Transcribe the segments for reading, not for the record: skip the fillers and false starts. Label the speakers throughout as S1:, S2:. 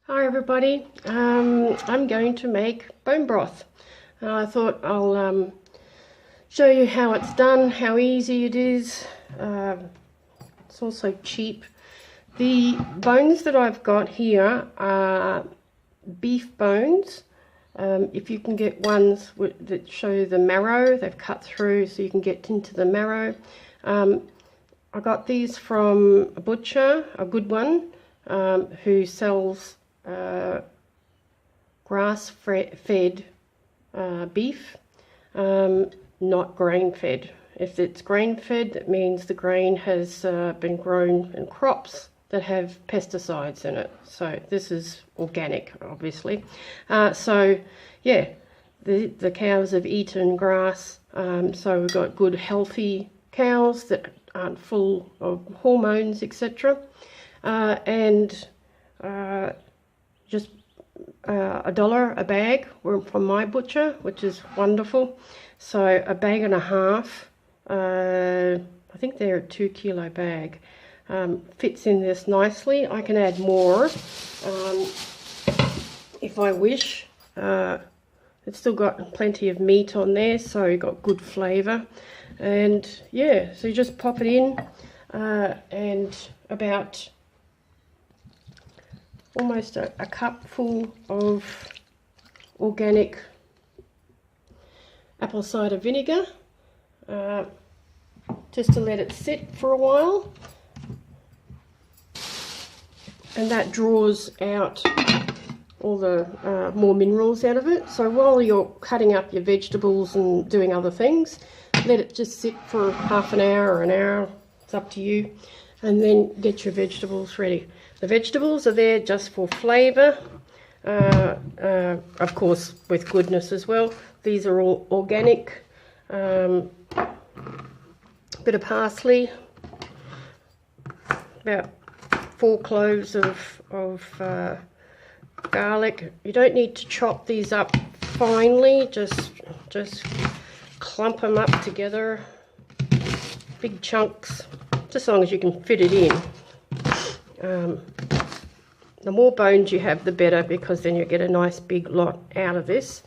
S1: Hi everybody, I'm going to make bone broth. I thought I'll show you how it's done, how easy it is. It's also cheap. The bones that I've got here are beef bones. If you can get ones that show the marrow, they've cut through so you can get into the marrow. I got these from a butcher, a good one, who sells grass-fed beef, not grain-fed. If it's grain-fed, that means the grain has been grown in crops that have pesticides in it. So this is organic, obviously. So yeah, the cows have eaten grass, so we've got good healthy cows that aren't full of hormones, etc. And just $1 a bag from my butcher, which is wonderful. So a bag and a half, I think they're a 2 kilo bag, fits in this nicely. I can add more if I wish. It's still got plenty of meat on there, so you've got good flavour. And yeah, so you just pop it in, and about almost a cup full of organic apple cider vinegar, just to let it sit for a while, and that draws out all the more minerals out of it. So while you're cutting up your vegetables and doing other things, let it just sit for half an hour or an hour, it's up to you, and then get your vegetables ready. The vegetables are there just for flavour, of course with goodness as well. These are all organic. Bit of parsley, about 4 cloves of garlic. You don't need to chop these up finely, just clump them up together, big chunks, just as long as you can fit it in. The more bones you have, the better, because then you get a nice big lot out of this.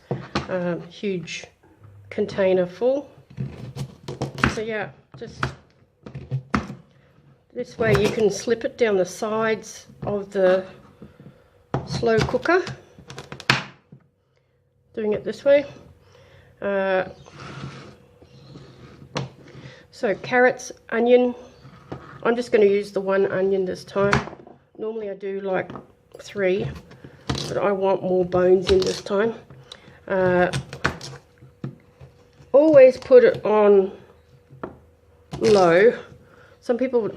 S1: Huge container full. So yeah, just this way you can slip it down the sides of the slow cooker. Doing it this way. So carrots, onion. I'm just going to use the 1 onion this time. Normally I do like 3, but I want more bones in this time. Always put it on low. Some people,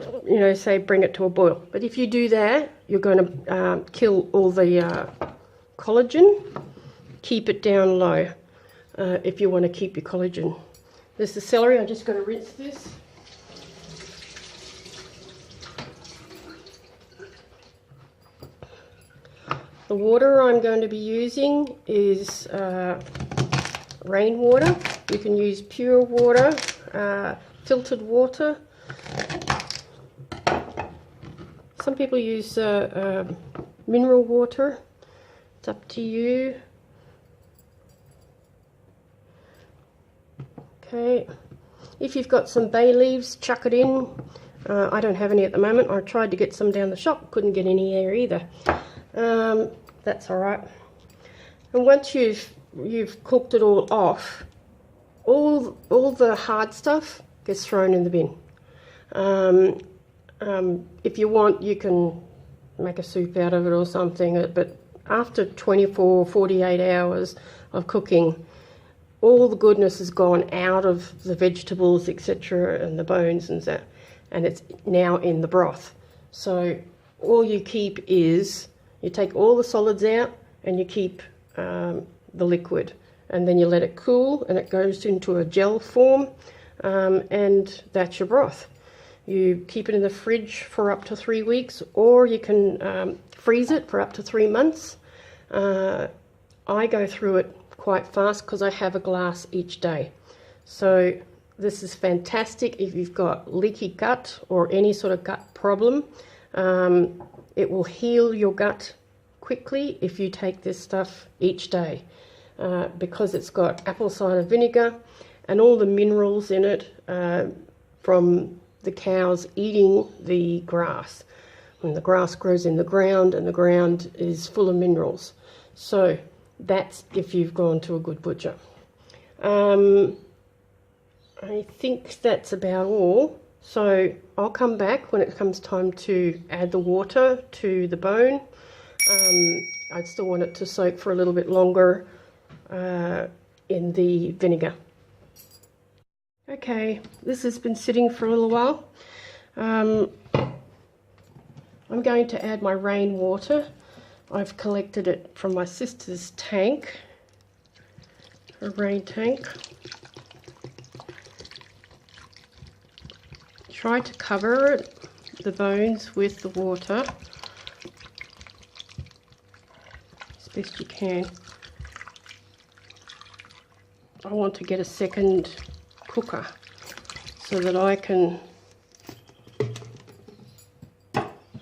S1: say bring it to a boil, but if you do that, you're going to kill all the collagen. Keep it down low if you want to keep your collagen. There's the celery. I'm just going to rinse this. The water I'm going to be using is rainwater. You can use pure water, filtered water. Some people use mineral water. It's up to you. Okay. If you've got some bay leaves, chuck it in. I don't have any at the moment. I tried to get some down the shop, couldn't get any there either. That's all right. And once you've cooked it all off, all the hard stuff gets thrown in the bin. If you want, you can make a soup out of it or something, but after 24 48 hours of cooking, all the goodness has gone out of the vegetables, etc., and the bones and that, and it's now in the broth. So all you keep is, you take all the solids out and you keep the liquid, and then you let it cool and it goes into a gel form, and that's your broth. You keep it in the fridge for up to 3 weeks, or you can freeze it for up to 3 months. I go through it quite fast because I have a glass each day. So this is fantastic if you've got leaky gut or any sort of gut problem. It will heal your gut quickly if you take this stuff each day, because it's got apple cider vinegar and all the minerals in it from the cows eating the grass. And the grass grows in the ground, and the ground is full of minerals. So that's if you've gone to a good butcher. I think that's about all. So I'll come back when it comes time to add the water to the bone. I still want it to soak for a little bit longer in the vinegar. Okay, this has been sitting for a little while. I'm going to add my rainwater. I've collected it from my sister's tank, a rain tank. Try to cover the bones with the water as best you can. I want to get a second cooker so that I can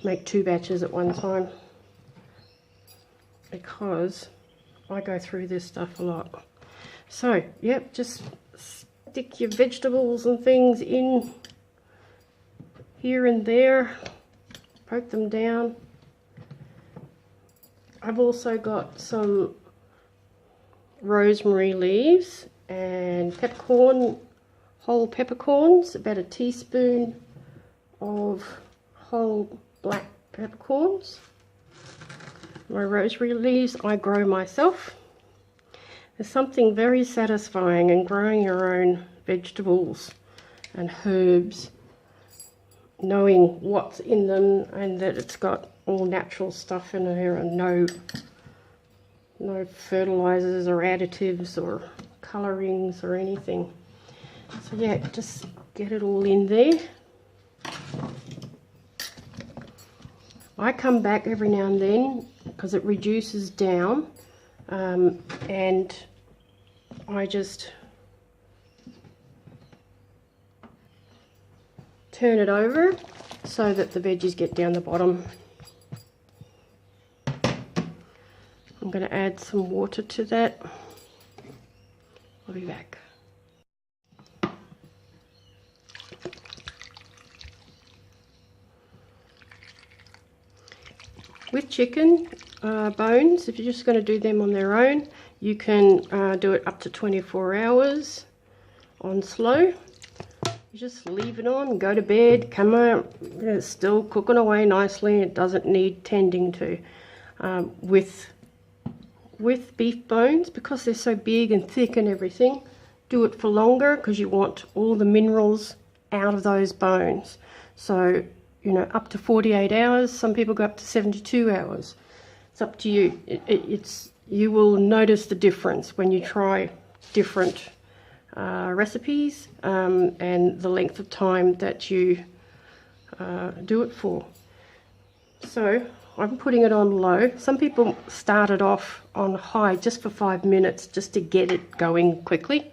S1: make 2 batches at one time, because I go through this stuff a lot. So, yep, just stick your vegetables and things in here and there, poke them down. I've also got some rosemary leaves and peppercorn, whole peppercorns, about a teaspoon of whole black peppercorns. My rosemary leaves I grow myself. There's something very satisfying in growing your own vegetables and herbs, knowing what's in them and that it's got all natural stuff in there and no fertilizers or additives or colorings or anything. So yeah, just get it all in there. I come back every now and then because it reduces down, and I just turn it over so that the veggies get down the bottom. I'm going to add some water to that. I'll be back. With chicken bones, if you're just going to do them on their own, you can do it up to 24 hours on slow. You just leave it on, go to bed, come out, it's still cooking away nicely. It doesn't need tending to. With beef bones, because they're so big and thick and everything, do it for longer because you want all the minerals out of those bones. So, you know, up to 48 hours, some people go up to 72 hours. It's up to you. You will notice the difference when you try different recipes and the length of time that you do it for. So I'm putting it on low. Some people start it off on high just for 5 minutes just to get it going quickly,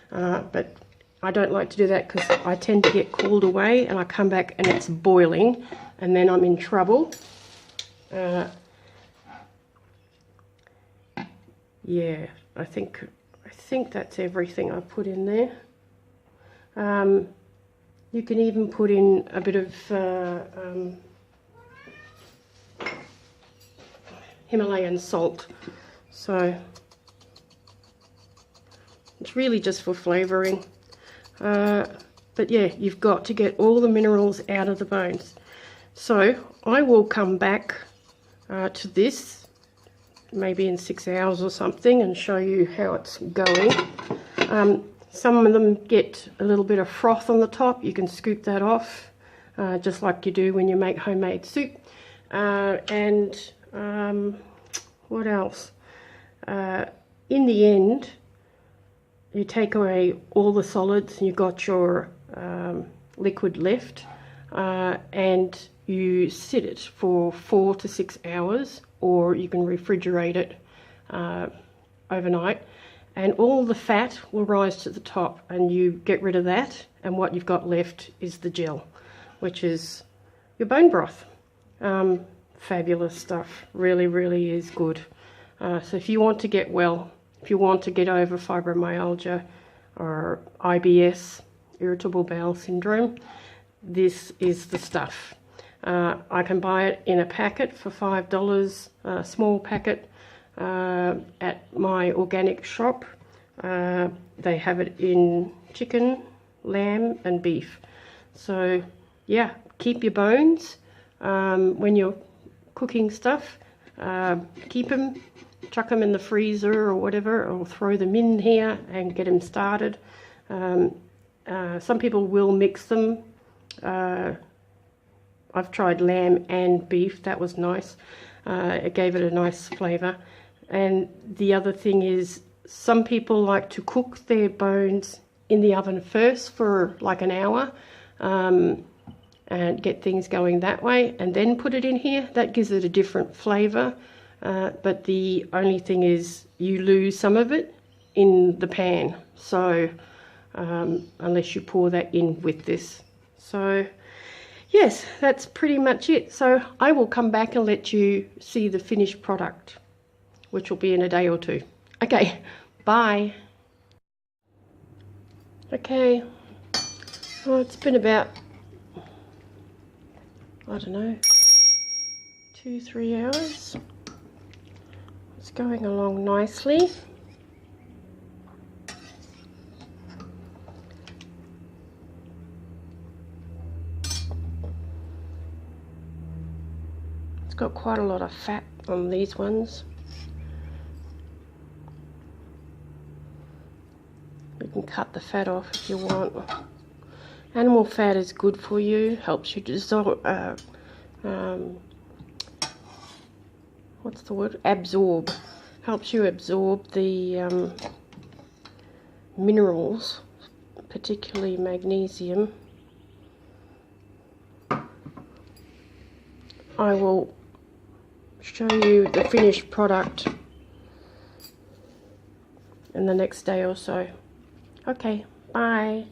S1: but I don't like to do that because I tend to get called away and I come back and it's boiling and then I'm in trouble. Yeah, I think that's everything I put in there. You can even put in a bit of Himalayan salt. So it's really just for flavouring. But yeah, you've got to get all the minerals out of the bones. So I will come back to this maybe in 6 hours or something and show you how it's going. Some of them get a little bit of froth on the top. You can scoop that off just like you do when you make homemade soup. What else? In the end, you take away all the solids and you've got your liquid left, and you sit it for 4 to 6 hours, or you can refrigerate it overnight, and all the fat will rise to the top and you get rid of that, and what you've got left is the gel, which is your bone broth. fabulous stuff. Really, really is good. So if you want to get well, if you want to get over fibromyalgia or IBS, irritable bowel syndrome, this is the stuff. I can buy it in a packet for $5, a small packet, at my organic shop. They have it in chicken, lamb and beef. So yeah, keep your bones when you're cooking stuff. Keep them, chuck them in the freezer or whatever, or throw them in here and get them started. Some people will mix them. I've tried lamb and beef. That was nice. It gave it a nice flavour. And the other thing is, some people like to cook their bones in the oven first for like an hour, and get things going that way, and then put it in here. That gives it a different flavour. But the only thing is, you lose some of it in the pan. So unless you pour that in with this. So yes, that's pretty much it. So I will come back and let you see the finished product, which will be in a day or two. Okay, bye. Okay, well, it's been about, I don't know, 2-3 hours. It's going along nicely. It's got quite a lot of fat on these ones. You can cut the fat off if you want. Animal fat is good for you, helps you dissolve, what's the word? Absorb. Helps you absorb the minerals, particularly magnesium. I will show you the finished product in the next day or so. Okay, bye.